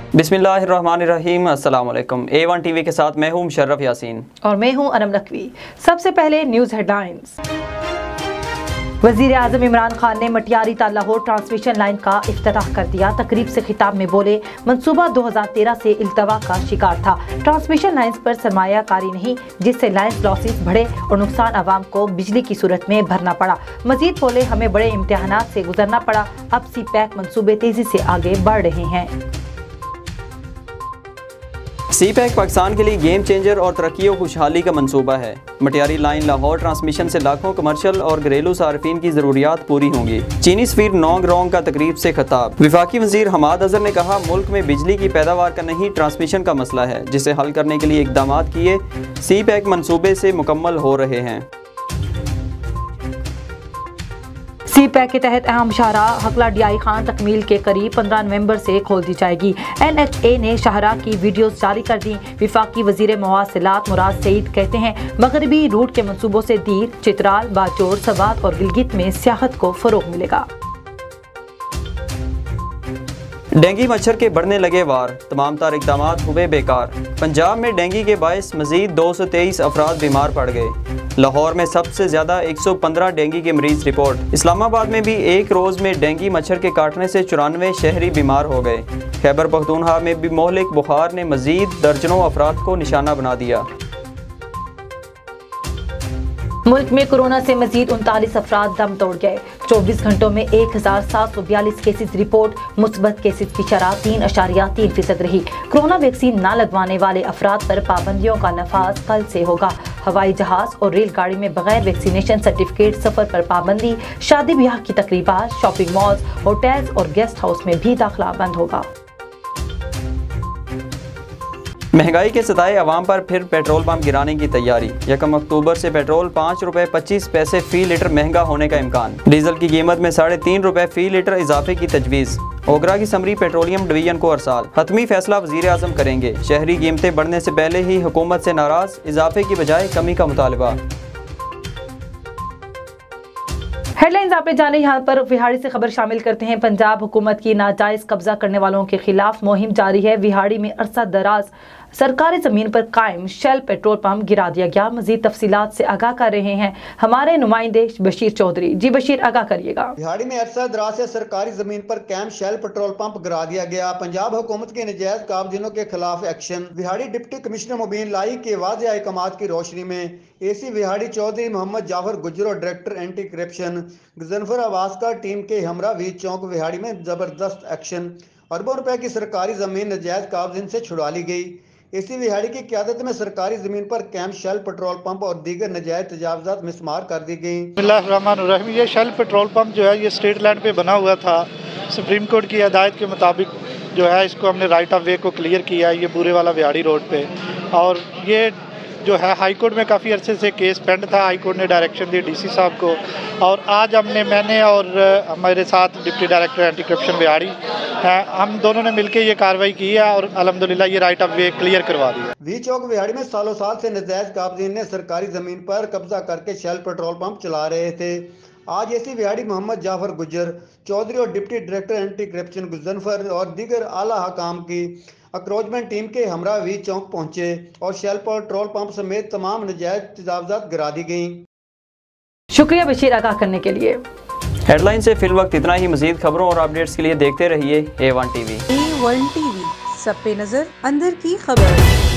बिस्मिल्लाहिर्रहमानिर्रहीम। अस्सलाम वालेकुम। A1 टीवी के साथ मैं हूं मुशर्रफ यासीन और मैं हूं अनम नकवी। सबसे पहले न्यूज़ हेडलाइंस। वज़ीर आज़म इमरान खान ने मटियारी ता लाहौर ट्रांसमिशन लाइन का इफ्तिताह कर दिया। तकरीब से खिताब में बोले, मंसूबा 2013 से इल्तवा का शिकार था। ट्रांसमिशन लाइन्स पर सरमायाकारी नहीं, जिससे लाइन्स लॉसेस बढ़े और नुकसान आवाम को बिजली की सूरत में भरना पड़ा। मजीद बोले, हमें बड़े इम्तिहानात से गुजरना पड़ा। अब CPEC मंसूबे तेजी से आगे बढ़ रहे हैं। CPEC पाकिस्तान के लिए गेम चेंजर और तरक्की और खुशहाली का मंसूबा है। मटियारी लाइन लाहौर ट्रांसमिशन से लाखों कमर्शियल और घरेलू सार्फिन की ज़रूरियात पूरी होंगी। चीनी सफीर नोंग रोंग का तकरीब से खिताब। वफाकी वज़ीर हमाद अज़हर ने कहा, मुल्क में बिजली की पैदावार का नहीं ट्रांसमिशन का मसला है, जिसे हल करने के लिए इक़दाम किए CPEC मंसूबे से मुकम्मल हो रहे हैं। CPEC के तहत अहम शाहराह हकला DI खान तकमील के करीब 15 नवंबर से खोल दी जाएगी। NHA ने शाहराह की वीडियोस जारी कर दी। वफाकी वजीर मवासिलात मुराद सईद कहते हैं, मगरबी रूट के मंसूबों से दीर, चित्राल, बाचोर, सवात और गिलगित में सियाहत को फरोग मिलेगा। डेंगू मच्छर के बढ़ने लगे वार, तमाम तार इक़दाम हुए बेकार। पंजाब में डेंगू के बायस मजीद 223 अफराद बीमार पड़ गए। लाहौर में सबसे ज़्यादा 115 डेंगू के मरीज रिपोर्ट। इस्लामाबाद में भी एक रोज़ में डेंगू मच्छर के काटने से 94 शहरी बीमार हो गए। खैबर पख्तूनख्वा में भी मोहलिक बुखार ने मजीद दर्जनों अफराद को निशाना बना दिया। मुल्क में कोरोना से मजीद 39 अफराद दम तोड़ गए। 24 घंटों में 1742 केसेस रिपोर्ट। मुस्बत केसेस की शरह 3.3% रही। कोरोना वैक्सीन न लगवाने वाले अफराद पर पाबंदियों का नफाज कल से होगा। हवाई जहाज और रेलगाड़ी में बगैर वैक्सीनेशन सर्टिफिकेट सफर पर पाबंदी। शादी ब्याह की तकरीबात, शॉपिंग मॉल्स, होटल्स और गेस्ट हाउस में भी दाखिला बंद होगा। महंगाई के सताए अवाम पर फिर पेट्रोल पंप गिराने की तैयारी। 1 अक्टूबर से पेट्रोल 5 रुपए 25 पैसे फी लीटर महंगा होने का इम्कान। डीजल की कीमत में 3.5 रुपए फी लीटर इजाफे की तजवीज़। ओगरा की समरी पेट्रोलियम डिवीजन को अरसाल। हतमी फैसला वज़ीर आज़म करेंगे। शहरी कीमतें बढ़ने से पहले ही हुकूमत से नाराज़, इजाफे की बजाय कमी का मुतालबा। हेडलाइंस आपने जाने, यहाँ पर विहाड़ी से खबर शामिल करते हैं। पंजाब हुकूमत की नाजायज कब्जा करने वालों के खिलाफ मुहिम जारी है। विहाड़ी में अरसा दराज सरकारी जमीन पर कायम शेल पेट्रोल पंप गिरा दिया गया। मजीद तफसीलात से आगाह कर रहे हैं हमारे नुमाइंदे बशीर चौधरी। जी बशीर, आगाह करिएगा। बिहाड़ी में अरसा दराज से सरकारी जमीन पर कायम शेल पेट्रोल पंप गिरा दिया गया। पंजाब हुकूमत के नजायज काबजिनों के खिलाफ एक्शन। बिहाड़ी डिप्टी कमिश्नर मुबीन लाई के वाज़ेह अहकामात की रोशनी में AC बिहाड़ी चौधरी मोहम्मद जाफर गुजर और डायरेक्टर एंटी करप्शन गजनफर आवास का टीम के हमरा वीज चौक बिहाड़ी में जबरदस्त एक्शन। अरबों रुपए की सरकारी जमीन नजायज काबजिन से छुड़ा ली गई। AC बिहाड़ी की क़यादत में सरकारी जमीन पर कैंप शेल पेट्रोल पंप और दीगर नजायज तजावजात मिसमार कर दी गई। बिस्मिल्लाहिर्रहमानिर्रहीम। ये शेल पेट्रोल पंप जो है ये स्टेट लैंड पे बना हुआ था। सुप्रीम कोर्ट की हदायत के मुताबिक जो है इसको हमने राइट ऑफ वे को क्लियर किया है। ये बुरे वाला बिहाड़ी रोड पे, और ये जो है हाई कोर्ट में काफ़ी अरसे से केस पेंड था। हाई कोर्ट ने डायरेक्शन दी DC साहब को, और आज मैंने और हमारे साथ डिप्टी डायरेक्टर एंटी करप्शन बिहाड़ी हैं, हम दोनों ने मिलकर ये कार्रवाई की है और अल्हम्दुलिल्लाह ये राइट ऑफ वे क्लियर करवा दी है। वी चौक बिहाड़ी में सालों साल से नजायज काबजीन ने सरकारी जमीन पर कब्जा करके शेल पेट्रोल पंप चला रहे थे। आज AC बिहाड़ी मोहम्मद जाफर गुजर चौधरी और deputy director anti corruption Ghazanfar और दीगर आला हकाम की अक्रोचमेंट टीम के हमरा वी चौक पहुंचे और शेल पेट्रोल पंप समेत तमाम नजायज तजावजात गिरा दी गई। शुक्रिया बशीर, आगाह करने के लिए। हेडलाइन से फिल वक्त इतना ही। मजीद खबरों और अपडेट्स के लिए देखते रहिए A1 टीवी। A1 टीवी, सब पे नजर, अंदर की खबर।